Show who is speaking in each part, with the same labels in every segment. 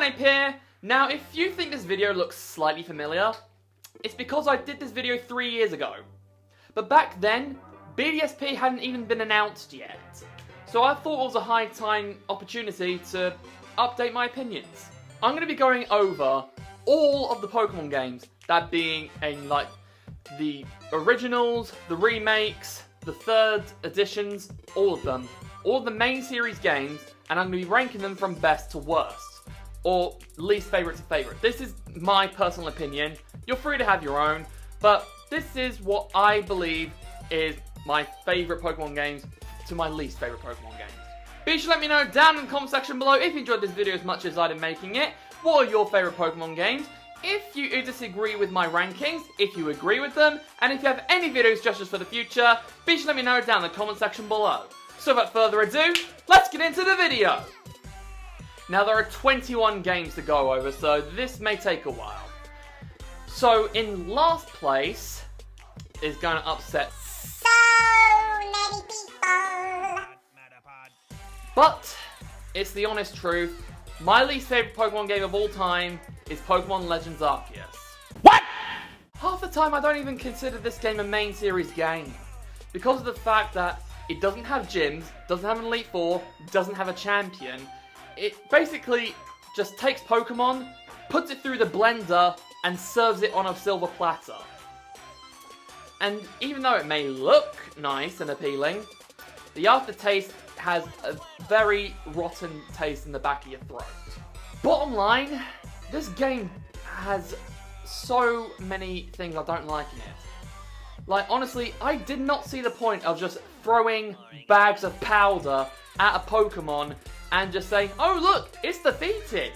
Speaker 1: Ape here. Now, if you think this video looks slightly familiar, it's because I did this video 3 years ago. But back then, BDSP hadn't even been announced yet. So I thought it was a high time opportunity to update my opinions. I'm going to be going over all of the Pokemon games, that being like the originals, the remakes, the third editions, all of them. All of the main series games, and I'm going to be ranking them from best to worst, or least favourite to favourite. This is my personal opinion. You're free to have your own, but this is what I believe is my favourite Pokemon games to my least favourite Pokemon games. Be sure to let me know down in the comment section below if you enjoyed this video as much as I did making it. What are your favourite Pokemon games? If you disagree with my rankings, if you agree with them, and if you have any video suggestions for the future, be sure to let me know down in the comment section below. So without further ado, let's get into the video! Now there are 21 games to go over, so this may take a while. So in last place is going to upset so many people. But it's the honest truth. My least favourite Pokemon game of all time is Pokemon Legends Arceus. What? Half the time I don't even consider this game a main series game. Because of the fact that it doesn't have gyms, doesn't have an Elite Four, doesn't have a champion. It basically just takes Pokemon, puts it through the blender, and serves it on a silver platter. And even though it may look nice and appealing, the aftertaste has a very rotten taste in the back of your throat. Bottom line, this game has so many things I don't like in it. Like, honestly, I did not see the point of just throwing bags of powder at a Pokemon and just saying, oh look, it's defeated.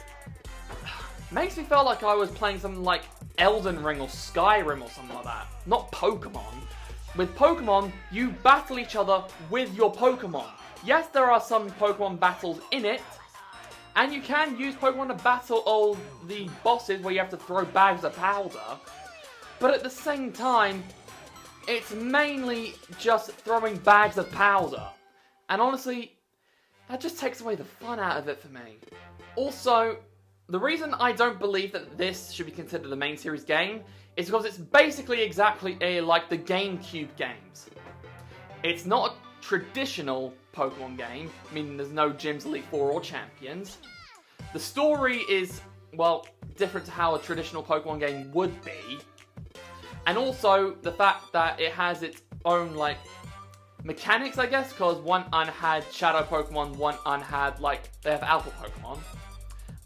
Speaker 1: Makes me feel like I was playing something like Elden Ring or Skyrim or something like that. Not Pokemon. With Pokemon, you battle each other with your Pokemon. Yes, there are some Pokemon battles in it, and you can use Pokemon to battle all the bosses where you have to throw bags of powder, but at the same time, it's mainly just throwing bags of powder. And honestly, that just takes away the fun out of it for me. Also, the reason I don't believe that this should be considered a main series game is because it's basically exactly like the GameCube games. It's not a traditional Pokemon game, meaning there's no gyms, Elite Four, or champions. The story is, well, different to how a traditional Pokemon game would be. And also, the fact that it has its own, like, mechanics, I guess, because one had Shadow Pokemon, one had, like, they have Alpha Pokemon.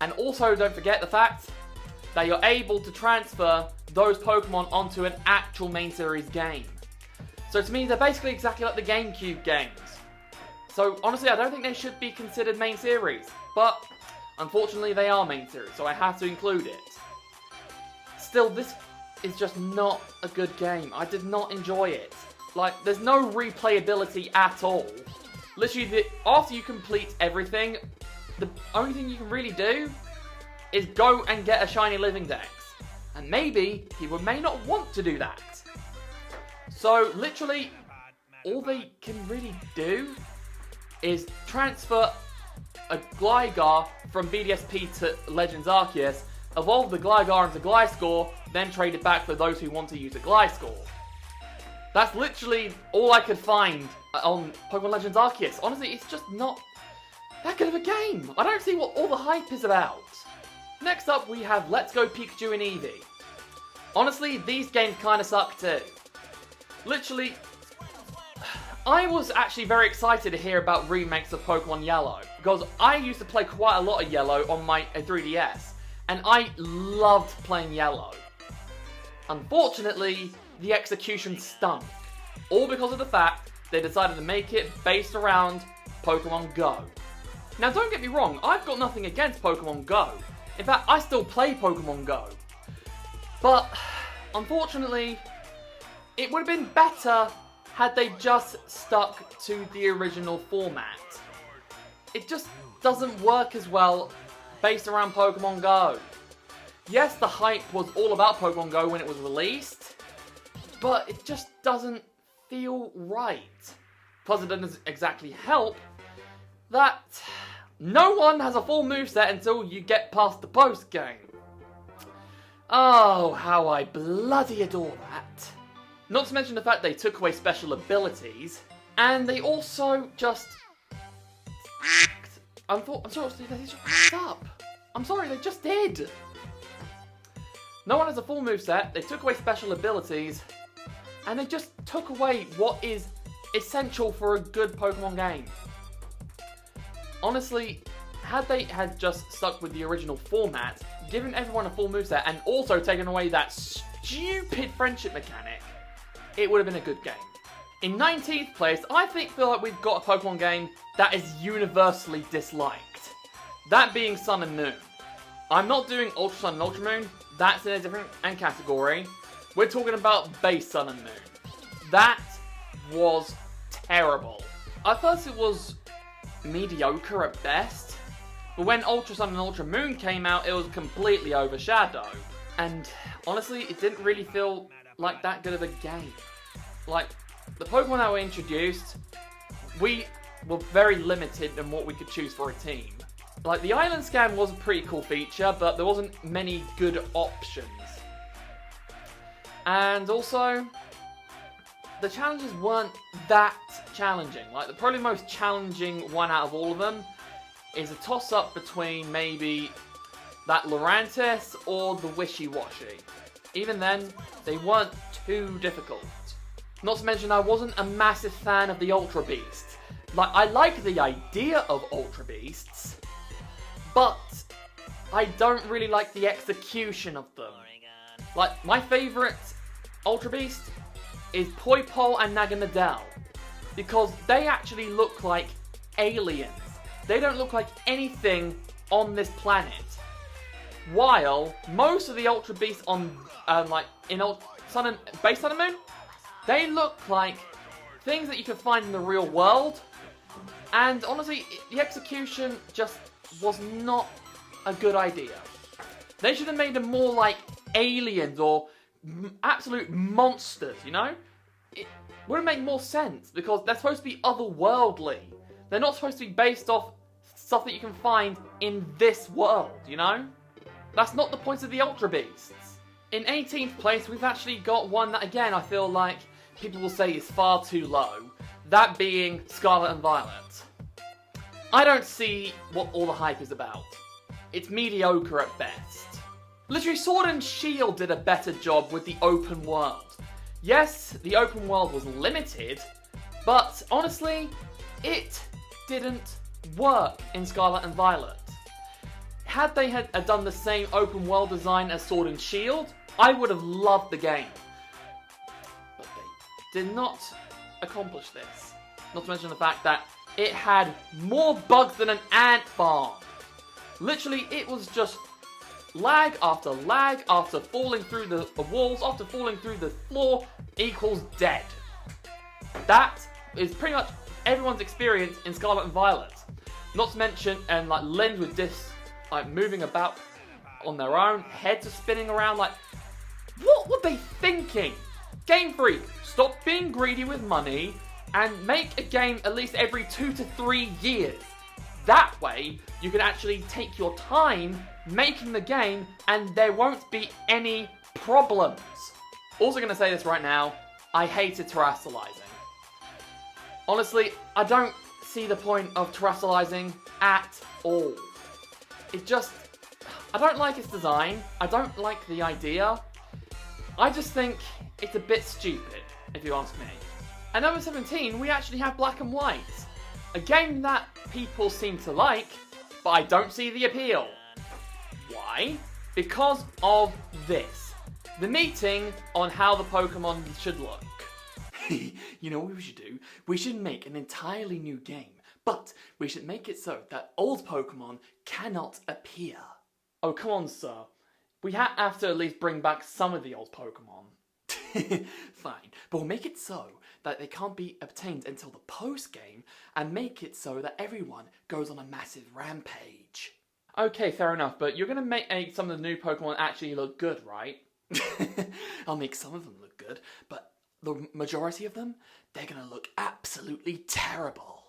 Speaker 1: And also, don't forget the fact that you're able to transfer those Pokemon onto an actual main series game. So to me, they're basically exactly like the GameCube games. So honestly, I don't think they should be considered main series. But unfortunately, they are main series, so I have to include it. Still, this is just not a good game. I did not enjoy it. Like, there's no replayability at all. Literally, after you complete everything, the only thing you can really do is go and get a shiny living dex. And maybe people may not want to do that. So literally, all they can really do is transfer a Gligar from BDSP to Legends Arceus, evolve the Gligar into Gliscor, then trade it back for those who want to use a Gliscor. That's literally all I could find on Pokemon Legends Arceus. Honestly, it's just not that good of a game. I don't see what all the hype is about. Next up, we have Let's Go Pikachu and Evie. Honestly, these games kind of suck too. Literally, I was actually very excited to hear about remakes of Pokemon Yellow, because I used to play quite a lot of Yellow on my 3DS, and I loved playing Yellow. Unfortunately, the execution stunk, all because of the fact they decided to make it based around Pokemon Go. Now don't get me wrong, I've got nothing against Pokemon Go. In fact, I still play Pokemon Go. But, unfortunately, it would have been better had they just stuck to the original format. It just doesn't work as well based around Pokemon Go. Yes, the hype was all about Pokemon Go when it was released, but it just doesn't feel right. Plus, it doesn't exactly help that No one has a full moveset until you get past the post-game. Oh, how I bloody adore that. Not to mention the fact they took away special abilities, and they also just... I'm sorry, they just f***ed up. I'm sorry, they just did. No one has a full moveset, they took away special abilities, and they just took away what is essential for a good Pokemon game. Honestly, had they had just stuck with the original format, given everyone a full moveset, and also taken away that stupid friendship mechanic, it would have been a good game. In 19th place, I feel like we've got a Pokemon game that is universally disliked. That being Sun and Moon. I'm not doing Ultra Sun and Ultra Moon, that's in a different category. We're talking about base Sun and Moon. That was terrible. At first it was mediocre at best, but when Ultra Sun and Ultra Moon came out, it was completely overshadowed. And honestly, it didn't really feel like that good of a game. Like, the Pokemon that were introduced, we were very limited in what we could choose for a team. Like, the Island Scan was a pretty cool feature, but there wasn't many good options. And also, the challenges weren't that challenging. Like, the probably most challenging one out of all of them is a toss-up between maybe that Lurantis or the Wishy-Washy. Even then, they weren't too difficult. Not to mention, I wasn't a massive fan of the Ultra Beasts. Like, I like the idea of Ultra Beasts, but I don't really like the execution of them. Like, my favourite Ultra Beast is Poipole and Naganadel, because they actually look like aliens. They don't look like anything on this planet. While most of the Ultra Beasts on, base Sun and Moon, they look like things that you could find in the real world. And honestly, the execution just was not a good idea. They should have made them more like aliens or absolute monsters, you know? It would have made more sense because they're supposed to be otherworldly. They're not supposed to be based off stuff that you can find in this world, you know? That's not the point of the Ultra Beasts. In 18th place, we've actually got one that, again, I feel like people will say is far too low. That being Scarlet and Violence. I don't see what all the hype is about. It's mediocre at best. Literally, Sword and Shield did a better job with the open world. Yes, the open world was limited, but honestly, it didn't work in Scarlet and Violet. Had they done the same open world design as Sword and Shield, I would have loved the game. But they did not accomplish this. Not to mention the fact that it had more bugs than an ant farm. Literally, it was just lag after falling through the walls, after falling through the floor, equals dead. That is pretty much everyone's experience in Scarlet and Violet. Not to mention, limbs with discs, moving about on their own, heads are spinning around, what were they thinking? Game Freak, stop being greedy with money and make a game at least every 2 to 3 years. That way, you can actually take your time making the game and there won't be any problems. Also going to say this right now, I hated terrestrializing. Honestly, I don't see the point of terrestrializing at all. I don't like its design, I don't like the idea. I just think it's a bit stupid, if you ask me. At number 17, we actually have Black and White. A game that people seem to like, but I don't see the appeal. Why? Because of this. The meeting on how the Pokemon should look. You know what we should do? We should make an entirely new game, but we should make it so that old Pokemon cannot appear. Oh, come on, sir. We have to at least bring back some of the old Pokemon. Fine, but we'll make it so that they can't be obtained until the post-game, and make it so that everyone goes on a massive rampage. Okay, fair enough, but you're gonna make some of the new Pokemon actually look good, right? I'll make some of them look good, but the majority of them, they're gonna look absolutely terrible.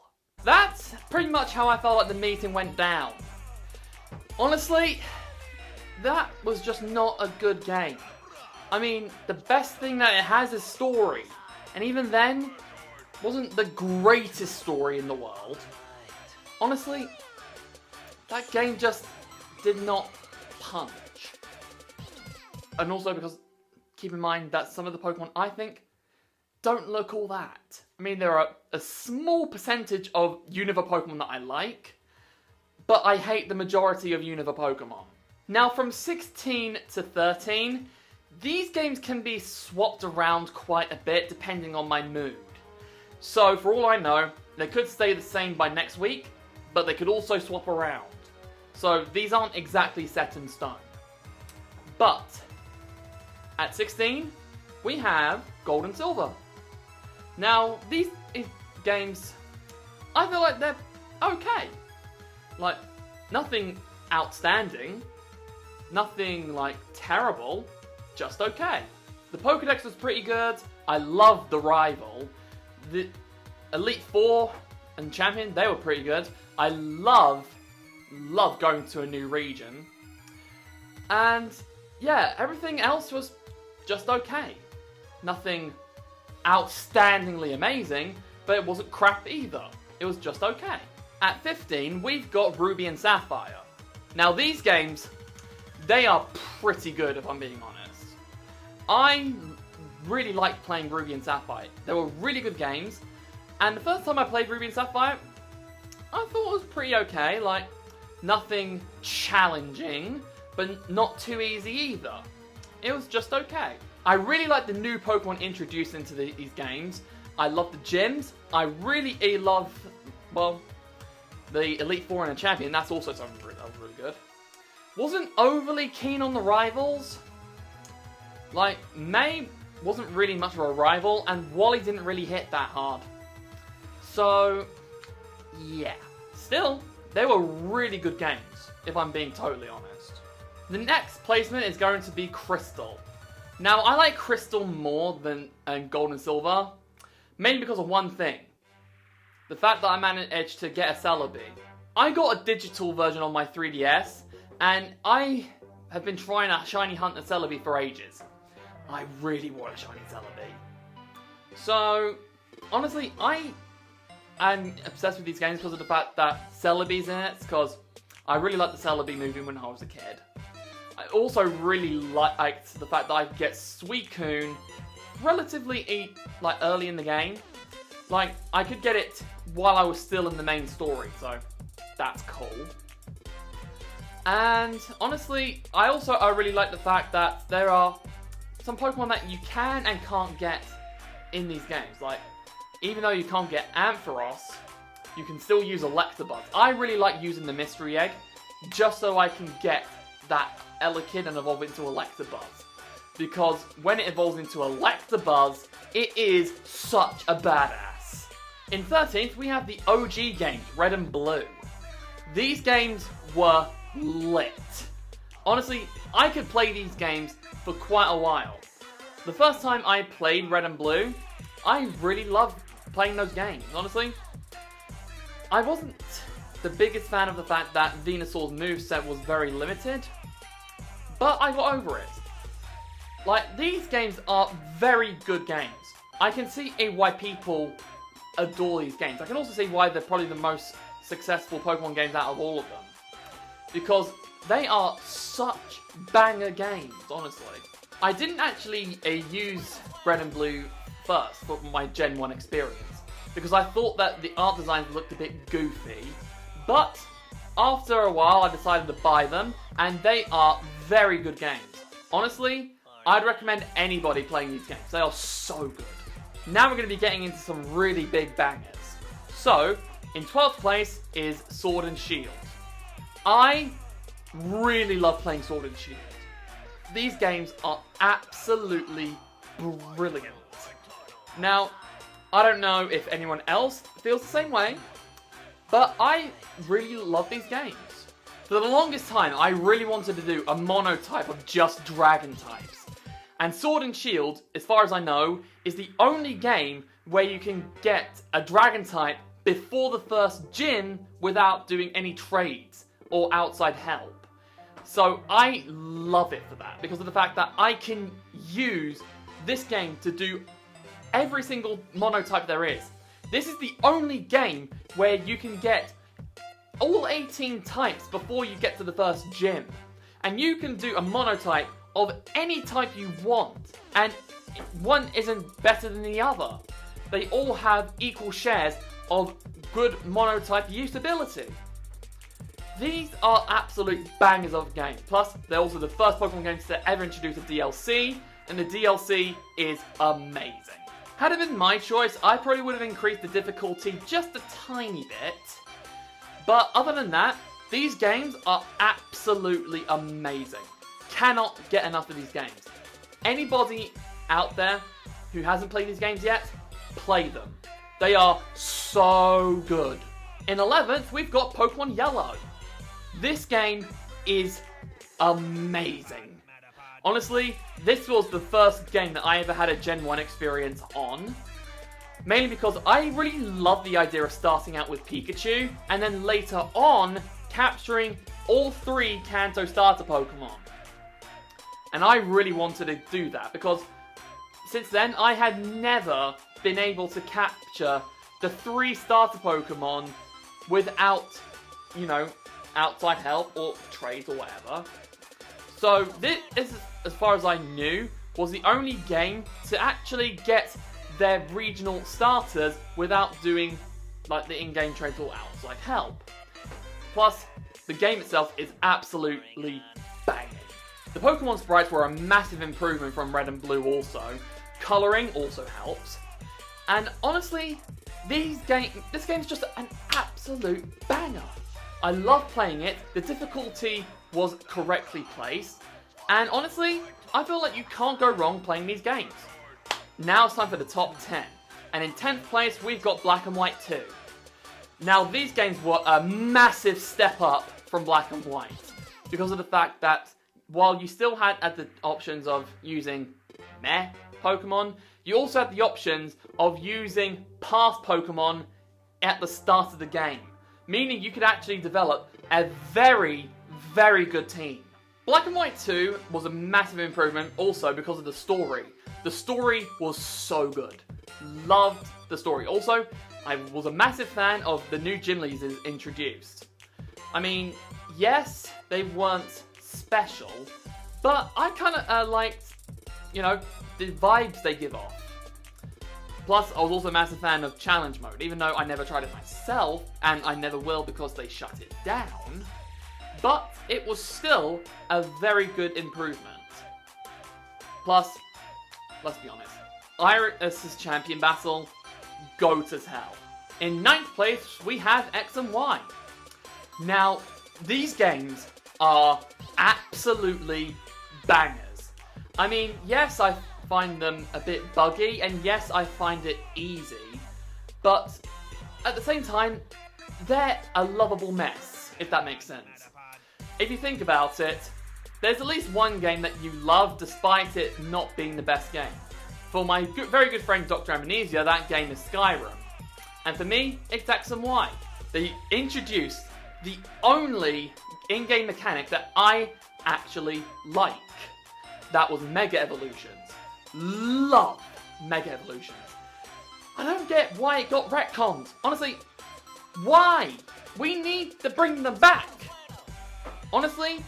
Speaker 1: that's pretty much how I felt like the meeting went down. Honestly, that was just not a good game. I mean, the best thing that it has is story. And even then, wasn't the greatest story in the world. Honestly, that game just did not punch. And also because, keep in mind that some of the Pokemon, I think, don't look all that. I mean, there are a small percentage of Unova Pokemon that I like, but I hate the majority of Unova Pokemon. Now, from 16 to 13, these games can be swapped around quite a bit depending on my mood. So, for all I know, they could stay the same by next week, but they could also swap around. So, these aren't exactly set in stone. But, at 16, we have Gold and Silver. Now, these games, I feel like they're okay. Like, nothing outstanding, nothing, like, terrible, just okay. The Pokédex was pretty good. I loved the rival. The Elite Four and Champion, they were pretty good. I love going to a new region. And, yeah, everything else was just okay. Nothing outstandingly amazing, but it wasn't crap either. It was just okay. At 15, we've got Ruby and Sapphire. Now, these games, they are pretty good if I'm being honest. I really liked playing Ruby and Sapphire. They were really good games, and the first time I played Ruby and Sapphire, I thought it was pretty okay. Like, nothing challenging, but not too easy either. It was just okay. I really like the new Pokemon introduced into these games. I love the gyms. I really love, well, the Elite Four and a Champion. That's also something that was really good. Wasn't overly keen on the rivals. Like, May wasn't really much of a rival, and Wally didn't really hit that hard. So, yeah. Still, they were really good games, if I'm being totally honest. The next placement is going to be Crystal. Now, I like Crystal more than Gold and Silver, mainly because of one thing. The fact that I managed to get a Celebi. I got a digital version on my 3DS, and I have been trying to shiny hunt a Celebi for ages. I really want a shiny Celebi. So, honestly, I am obsessed with these games because of the fact that Celebi's in it, because I really liked the Celebi movie when I was a kid. I also really liked the fact that I could get Suicune relatively early in the game. Like, I could get it while I was still in the main story, so that's cool. And honestly, I really like the fact that there are some Pokemon that you can and can't get in these games. Like, even though you can't get Ampharos, you can still use Electabuzz. I really like using the Mystery Egg, just so I can get that Elekid and evolve into Electabuzz. Because when it evolves into Electabuzz, it is such a badass. In 13th, we have the OG games, Red and Blue. These games were lit. Honestly, I could play these games for quite a while. The first time I played Red and Blue, I really loved playing those games. Honestly, I wasn't the biggest fan of the fact that Venusaur's moveset was very limited, but I got over it. Like, these games are very good games. I can see why people adore these games. I can also see why they're probably the most successful Pokemon games out of all of them. Because they are such banger games, honestly. I didn't actually use Red and Blue first for my Gen 1 experience, because I thought that the art designs looked a bit goofy, but after a while I decided to buy them, and they are very good games. Honestly, I'd recommend anybody playing these games. They are so good. Now we're going to be getting into some really big bangers. So, in 12th place is Sword and Shield. I really love playing Sword and Shield. These games are absolutely brilliant. Now, I don't know if anyone else feels the same way, but I really love these games. For the longest time, I really wanted to do a monotype of just dragon types. And Sword and Shield, as far as I know, is the only game where you can get a dragon type before the first gym without doing any trades or outside help. So I love it for that, because of the fact that I can use this game to do every single monotype there is. This is the only game where you can get all 18 types before you get to the first gym. And you can do a monotype of any type you want, and one isn't better than the other. They all have equal shares of good monotype usability. These are absolute bangers of games. Plus, they're also the first Pokemon games to ever introduce a DLC, and the DLC is amazing. Had it been my choice, I probably would have increased the difficulty just a tiny bit. But other than that, these games are absolutely amazing. Cannot get enough of these games. Anybody out there who hasn't played these games yet, play them. They are so good. In 11th, we've got Pokemon Yellow. This game is amazing. Honestly, this was the first game that I ever had a Gen 1 experience on. Mainly because I really love the idea of starting out with Pikachu, and then later on, capturing all 3 Kanto starter Pokemon. And I really wanted to do that, because since then, I had never been able to capture the 3 starter Pokemon without, outside help or trades or whatever. So this is, as far as I knew, was the only game to actually get their regional starters without doing like the in-game trades or outside help. Plus, the game itself is absolutely banging. The Pokemon sprites were a massive improvement from Red and Blue also. Colouring also helps. And honestly, this game's just an absolute banger. I love playing it, the difficulty was correctly placed, and honestly, I feel like you can't go wrong playing these games. Now it's time for the top 10, and in 10th place we've got Black and White 2. Now these games were a massive step up from Black and White, because of the fact that while you still had the options of using meh Pokemon, you also had the options of using past Pokemon at the start of the game, meaning you could actually develop a very, very good team. Black and White 2 was a massive improvement also because of the story. The story was so good. Loved the story. Also, I was a massive fan of the new gym leaders introduced. I mean, yes, they weren't special, but I kind of liked, the vibes they give off. Plus, I was also a massive fan of Challenge Mode, even though I never tried it myself, and I never will because they shut it down. But it was still a very good improvement. Plus, let's be honest, Arceus' champion battle, goat as hell. In 9th place, we have X and Y. Now, these games are absolutely bangers. I mean, yes, I find them a bit buggy, and yes, I find it easy, but at the same time, they're a lovable mess, if that makes sense. If you think about it, there's at least one game that you love despite it not being the best game. For my very good friend Dr. Amnesia, that game is Skyrim. And for me, it's X and Y. They introduced the only in-game mechanic that I actually like. That was Mega Evolutions. Love Mega Evolutions. I don't get why it got retconned. Honestly, why? We need to bring them back. Honestly,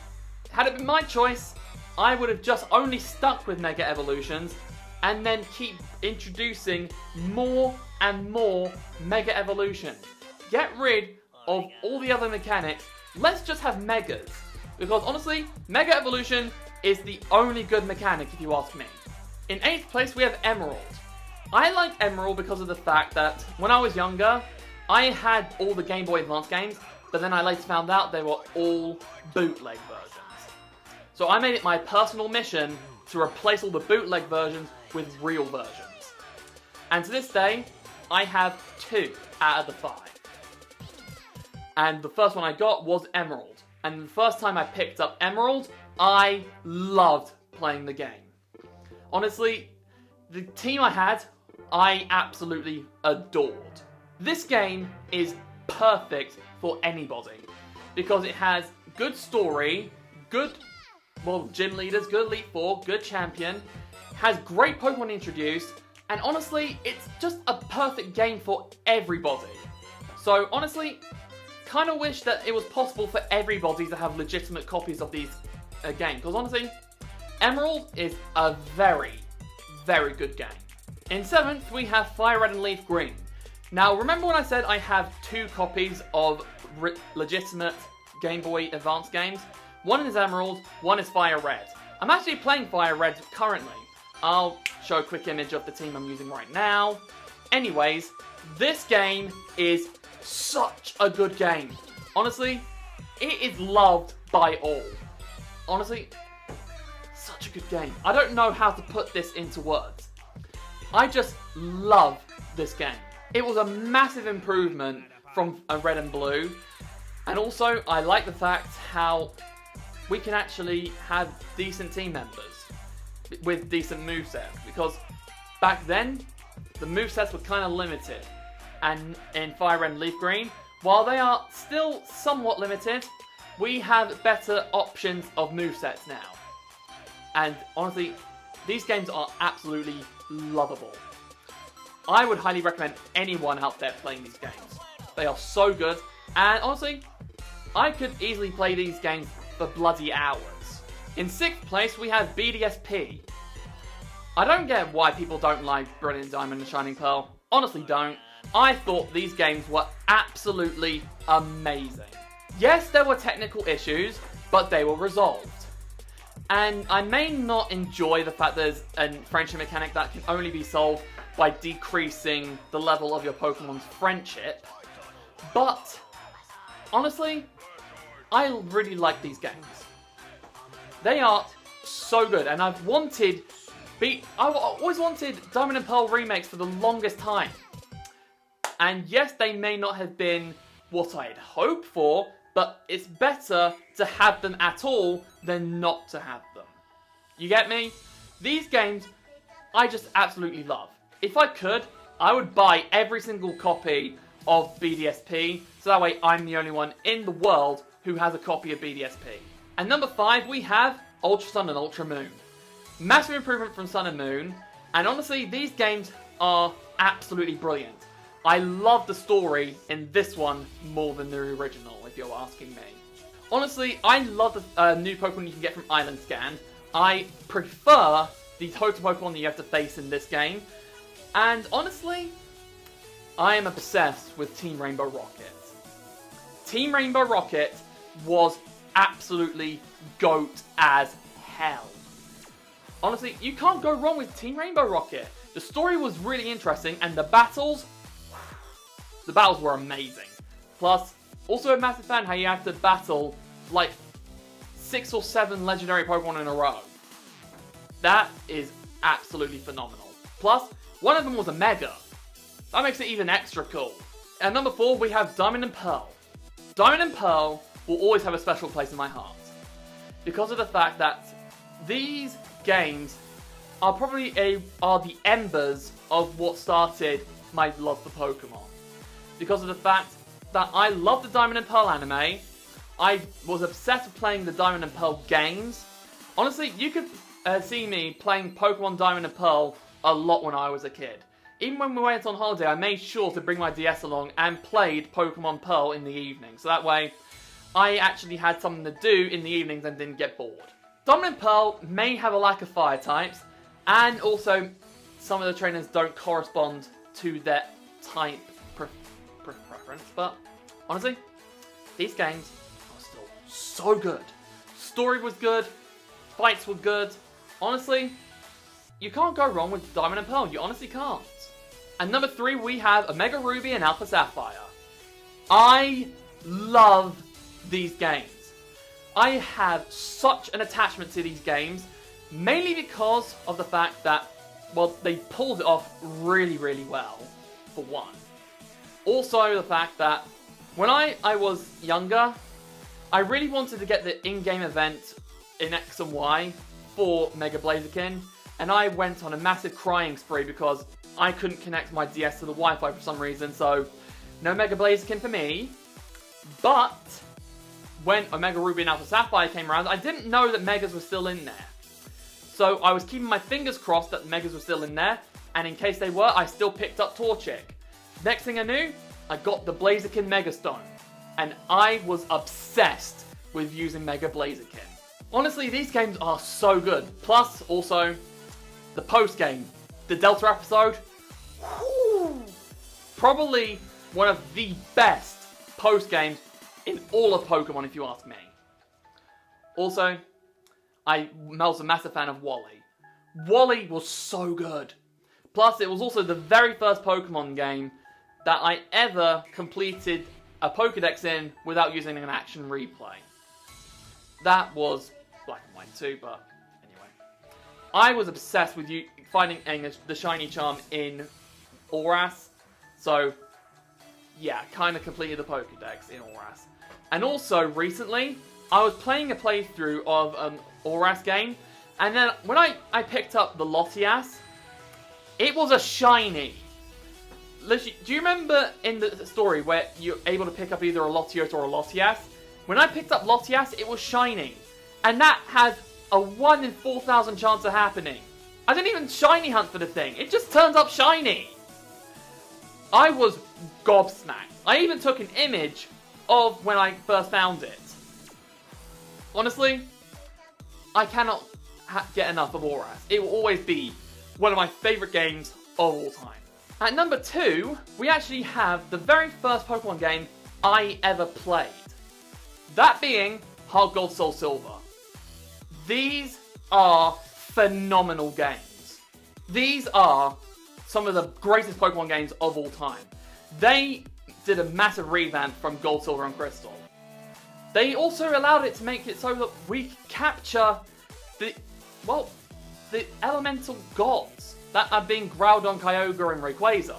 Speaker 1: had it been my choice, I would have just only stuck with Mega Evolutions and then keep introducing more and more Mega Evolutions. Get rid of all the other mechanics. Let's just have Megas. Because honestly, Mega Evolution is the only good mechanic if you ask me. In 8th place, we have Emerald. I like Emerald because of the fact that when I was younger, I had all the Game Boy Advance games, but then I later found out they were all bootleg versions. So I made it my personal mission to replace all the bootleg versions with real versions. And to this day, I have 2 out of the 5. And the first one I got was Emerald. And the first time I picked up Emerald, I loved playing the game. Honestly, the team I had, I absolutely adored. This game is perfect for anybody because it has good story, good, gym leaders, good Elite Four, good champion, has great Pokemon introduced, and honestly, it's just a perfect game for everybody. So honestly, kind of wish that it was possible for everybody to have legitimate copies of these games, because honestly, Emerald is a very, very good game. In 7th, we have Fire Red and Leaf Green. Now, remember when I said I have 2 copies of legitimate Game Boy Advance games? One is Emerald, one is Fire Red. I'm actually playing Fire Red currently. I'll show a quick image of the team I'm using right now. Anyways, this game is such a good game. Honestly, it is loved by all. Honestly, such a good game. I don't know how to put this into words. I just love this game. It was a massive improvement from Red and Blue. And also, I like the fact how we can actually have decent team members with decent movesets. Because back then, the movesets were kind of limited. And in Fire Red and Leaf Green, while they are still somewhat limited, we have better options of movesets now. And honestly, these games are absolutely lovable. I would highly recommend anyone out there playing these games. They are so good, and honestly, I could easily play these games for bloody hours. In 6th place, we have BDSP. I don't get why people don't like Brilliant Diamond and Shining Pearl. Honestly don't. I thought these games were absolutely amazing. Yes, there were technical issues, but they were resolved. And I may not enjoy the fact there's a friendship mechanic that can only be solved by decreasing the level of your Pokemon's friendship, but honestly, I really like these games. They are so good, and I've always wanted Diamond and Pearl remakes for the longest time. And yes, they may not have been what I'd hoped for, but it's better to have them at all than not to have them. You get me? These games, I just absolutely love. If I could, I would buy every single copy of BDSP, so that way I'm the only one in the world who has a copy of BDSP. And number 5, we have Ultra Sun and Ultra Moon. Massive improvement from Sun and Moon, and honestly, these games are absolutely brilliant. I love the story in this one more than the original, if you're asking me. Honestly, I love the new Pokemon you can get from Island Scan. I prefer the total Pokemon that you have to face in this game. And honestly, I am obsessed with Team Rainbow Rocket. Team Rainbow Rocket was absolutely GOAT as hell. Honestly, you can't go wrong with Team Rainbow Rocket. The story was really interesting, and the battles were amazing. Plus, also a massive fan how you have to battle like 6 or 7 legendary Pokemon in a row. That is absolutely phenomenal. Plus, one of them was a Mega. That makes it even extra cool. At number 4, we have Diamond and Pearl. Diamond and Pearl will always have a special place in my heart, because of the fact that these games are probably the embers of what started my love for Pokemon. Because of the fact that I love the Diamond and Pearl anime, I was obsessed with playing the Diamond and Pearl games. Honestly, you could see me playing Pokemon Diamond and Pearl a lot when I was a kid. Even when we went on holiday, I made sure to bring my DS along and played Pokemon Pearl in the evening. So that way, I actually had something to do in the evenings and didn't get bored. Diamond and Pearl may have a lack of fire types, and also some of the trainers don't correspond to their type preference, but honestly, these games are still so good. Story was good, fights were good. Honestly, you can't go wrong with Diamond and Pearl. You honestly can't. And number 3, we have Omega Ruby and Alpha Sapphire. I love these games. I have such an attachment to these games, mainly because of the fact that, well, they pulled it off really, really well, for one. Also, the fact that when I was younger, I really wanted to get the in-game event in X and Y for Mega Blaziken, and I went on a massive crying spree because I couldn't connect my DS to the Wi-Fi for some reason, so No Mega Blaziken for me. But when Omega Ruby and Alpha Sapphire came around, I didn't know that Megas were still in there. So I was keeping my fingers crossed that the Megas were still in there, and in case they were, I still picked up Torchic. Next thing I knew, I got the Blaziken Mega Stone, and I was obsessed with using Mega Blaziken. Honestly, these games are so good. Plus, also, the post-game, the Delta episode, whew, probably one of the best post-games in all of Pokemon, if you ask me. Also, I was a massive fan of Wally. Wally was so good. Plus, it was also the very first Pokemon game that I ever completed a Pokedex in without using an action replay. That was Black and White too, but anyway. I was obsessed with finding the shiny charm in Oras, so yeah, kind of completed the Pokedex in Oras. And also, recently, I was playing a playthrough of an Oras game, and then when I picked up the Latias, it was a shiny. Literally, do you remember in the story where you're able to pick up either a Latios or a Latias? When I picked up Latias, it was shiny. And that has a 1 in 4,000 chance of happening. I didn't even shiny hunt for the thing. It just turns up shiny. I was gobsmacked. I even took an image of when I first found it. Honestly, I cannot get enough of Oras. It will always be one of my favourite games of all time. At number 2, we actually have the very first Pokemon game I ever played. That being Heart Gold Soul Silver. These are phenomenal games. These are some of the greatest Pokemon games of all time. They did a massive revamp from Gold, Silver, and Crystal. They also allowed it to make it so that we capture the elemental gods that are being Groudon, Kyogre, and Rayquaza.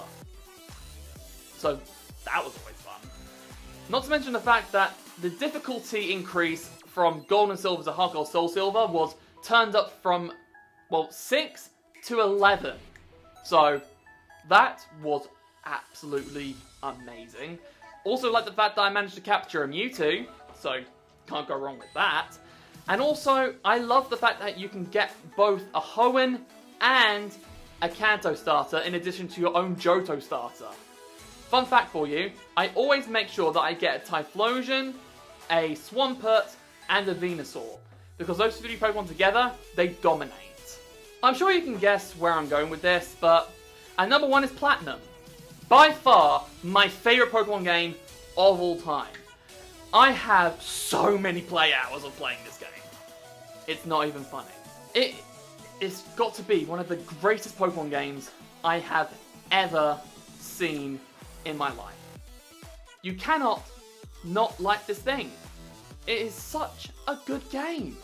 Speaker 1: So that was always fun. Not to mention the fact that the difficulty increase from Gold and Silver to Heart Gold Soul Silver was turned up from, 6 to 11. So that was absolutely amazing. Also like the fact that I managed to capture a Mewtwo, so can't go wrong with that. And also, I love the fact that you can get both a Hoenn and a Kanto starter in addition to your own Johto starter. Fun fact for you, I always make sure that I get a Typhlosion, a Swampert, and a Venusaur. Because those three Pokemon together, they dominate. I'm sure you can guess where I'm going with this, but at number 1 is Platinum. By far, my favourite Pokemon game of all time. I have so many play hours of playing this game. It's not even funny. It's got to be one of the greatest Pokemon games I have ever seen in my life. You cannot not like this thing. It is such a good game.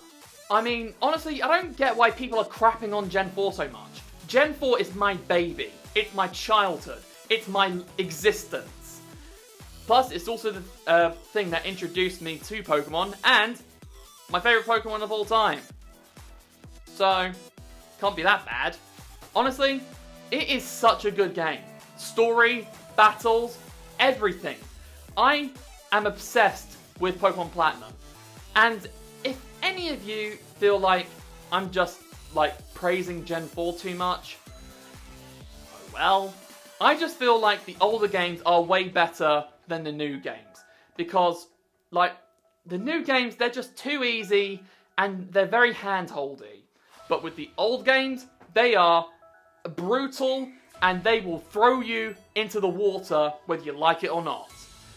Speaker 1: I mean, honestly, I don't get why people are crapping on Gen 4 so much. Gen 4 is my baby. It's my childhood. It's my existence. Plus, it's also the thing that introduced me to Pokemon, and my favourite Pokemon of all time. So, can't be that bad. Honestly, it is such a good game. Story, battles, everything. I am obsessed with Pokemon Platinum. And if any of you feel like I'm just, praising Gen 4 too much, oh well. I just feel like the older games are way better than the new games. Because, the new games, they're just too easy and they're very hand-holdy. But with the old games, they are brutal and they will throw you into the water whether you like it or not.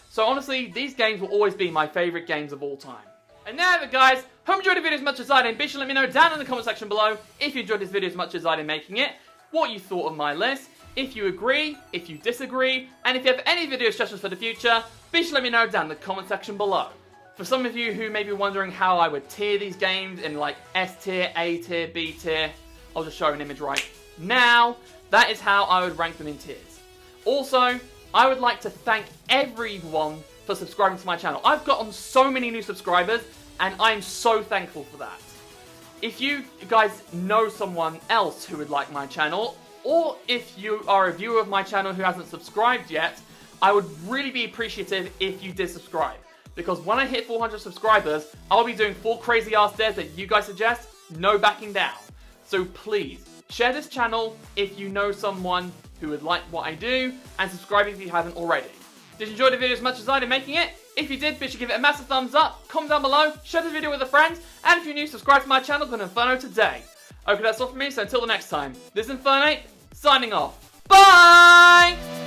Speaker 1: So honestly, these games will always be my favourite games of all time. And now then guys, hope you enjoyed the video as much as I did. Be sure to let me know down in the comment section below if you enjoyed this video as much as I did making it, what you thought of my list, if you agree, if you disagree, and if you have any video suggestions for the future, be sure to let me know down in the comment section below. For some of you who may be wondering how I would tier these games in S tier, A tier, B tier, I'll just show an image right now. That is how I would rank them in tiers. Also, I would like to thank everyone for subscribing to my channel. I've gotten so many new subscribers, and I'm so thankful for that. If you guys know someone else who would like my channel, or if you are a viewer of my channel who hasn't subscribed yet, I would really be appreciative if you did subscribe. Because when I hit 400 subscribers, I'll be doing 4 crazy ass dares that you guys suggest, no backing down. So please, share this channel if you know someone who would like what I do, and subscribe if you haven't already. Did you enjoy the video as much as I did making it? If you did, be sure to give it a massive thumbs up, comment down below, share this video with a friend, and if you're new, subscribe to my channel, called Inferno today. Okay, that's all from me, so until the next time, this is Inferno, signing off. Bye!